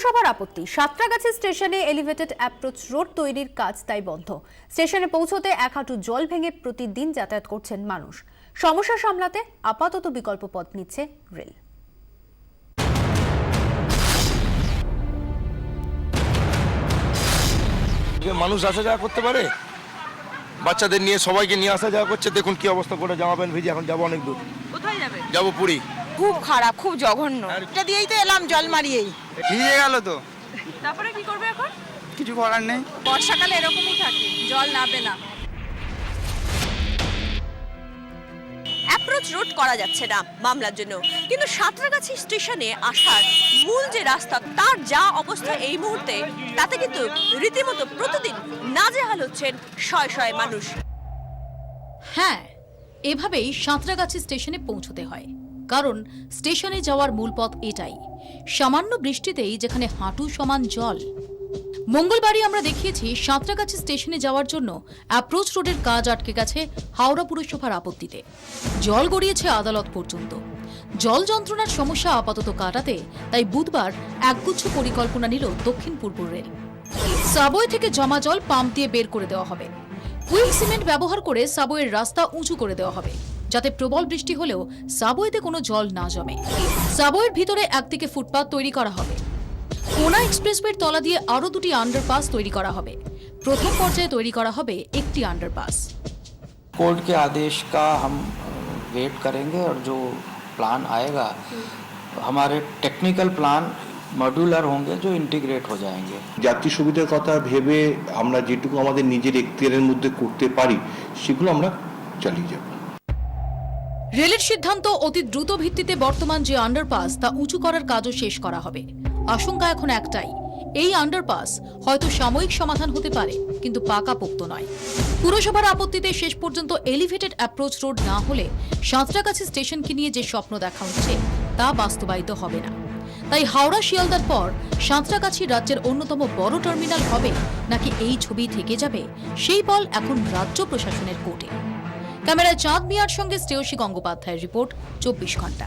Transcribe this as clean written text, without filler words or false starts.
পুরসভার আপত্তি, সাঁতরাগাছি স্টেশনে এলিভেটেড অ্যাপ্রোচ রোড তৈরির কাজ তাই বন্ধ। স্টেশনে পৌঁছতে এক হাঁটু জল ভেঙে প্রতিদিন যাতায়াত করছেন মানুষ। সমস্যা সামলাতে আপাতত বিকল্প পথ নিচ্ছে রেল। মানুষ আসা যাওয়া করতে পারে, বাচ্চাদের নিয়ে সবাইকে নিয়ে আসা যাওয়া করছে। দেখুন কি অবস্থা করে, জামা প্যান্ট ভিজে। এখন যাবো অনেক দূর। কোথায় যাবে? যাবো পুরী। খুব খারাপ, খুব জঘন্য। এটা দিয়েই তো এলাম, জল মারিয়েই ভিজে গেল তো। তারপরে কি করবে এখন? কিছু করার নেই। বর্ষাকালে এরকমই থাকে, জল নাবে না। অ্যাপ্রোচ রোড করা যাচ্ছে না মামলার জন্য, কিন্তু সাঁতরাগাছি স্টেশনে আসার মূল যে রাস্তা তার যা অবস্থা এই মুহূর্তে, তাতে কিন্তু রীতিমতো প্রতিদিন নাজেহাল হচ্ছেন শয় শয় মানুষ। হ্যাঁ, এভাবেই সাঁতরাগাছি স্টেশনে পৌঁছতে হয়, কারণ স্টেশনে যাওয়ার মূল পথ এটাই। সামান্য বৃষ্টিতেই যেখানে হাঁটু সমান জল। মঙ্গলবারই আমরা দেখিয়েছি সাঁতরাগাছি স্টেশনে যাওয়ার জন্য অ্যাপ্রোচ রোডের কাজ আটকে গেছে হাওড়া পুরসভার আপত্তিতে। জল গড়িয়েছে আদালত পর্যন্ত। জল যন্ত্রণার সমস্যা আপাতত কাটাতে তাই বুধবার একগুচ্ছ পরিকল্পনা নিল দক্ষিণ পূর্ব রেল। সাবওয়ে থেকে জমা জল পাম্প দিয়ে বের করে দেওয়া হবে। কুইক সিমেন্ট ব্যবহার করে সাবওয়ের রাস্তা উঁচু করে দেওয়া হবে, যাতে প্রবল বৃষ্টি হলেও সাবওয়েতে কোনো জল না জমে। সাবওয়ের ভিতরে একদিকে ফুটপাত তৈরি করা হবে। কোনা এক্সপ্রেসওয়ের তলা দিয়ে আরও দুটি আন্ডারপাস তৈরি করা হবে। প্রথম পর্যায়ে তৈরি করা হবে একটি আন্ডারপাস। कोर्ट के आदेश का हम वेट करेंगे और जो प्लान आएगा, हमारे टेक्निकल प्लान मॉड्यूलर होंगे जो इंटीग्रेट हो जाएंगे। যাত্রী সুবিধার কথা ভেবে আমরা যেটুকু আমাদের নিজের এখতিয়ারের মধ্যে করতে পারি সেগুলো আমরা চালিয়ে যাব। রেলের সিদ্ধান্ত, অতি দ্রুত ভিত্তিতে বর্তমান যে আন্ডারপাস তা উঁচু করার কাজও শেষ করা হবে। আশঙ্কা এখন একটাই, এই আন্ডারপাস হয়তো সাময়িক সমাধান হতে পারে, কিন্তু পাকাপোক্ত নয়। পুরসভার আপত্তিতে শেষ পর্যন্ত এলিভেটেড অ্যাপ্রোচ রোড না হলে সাঁতরাগাছি স্টেশনকে নিয়ে যে স্বপ্ন দেখা হচ্ছে তা বাস্তবায়িত হবে না। তাই হাওড়া শিয়ালদার পর সাঁতরাগাছি রাজ্যের অন্যতম বড় টার্মিনাল হবে নাকি এই ছবি থেকে যাবে, সেই বল এখন রাজ্য প্রশাসনের কোর্টে। ক্যামেরায় চাঁদ মিয়ার সঙ্গে শ্রেয়সী গঙ্গোপাধ্যায়ের রিপোর্ট, 24 ঘন্টা।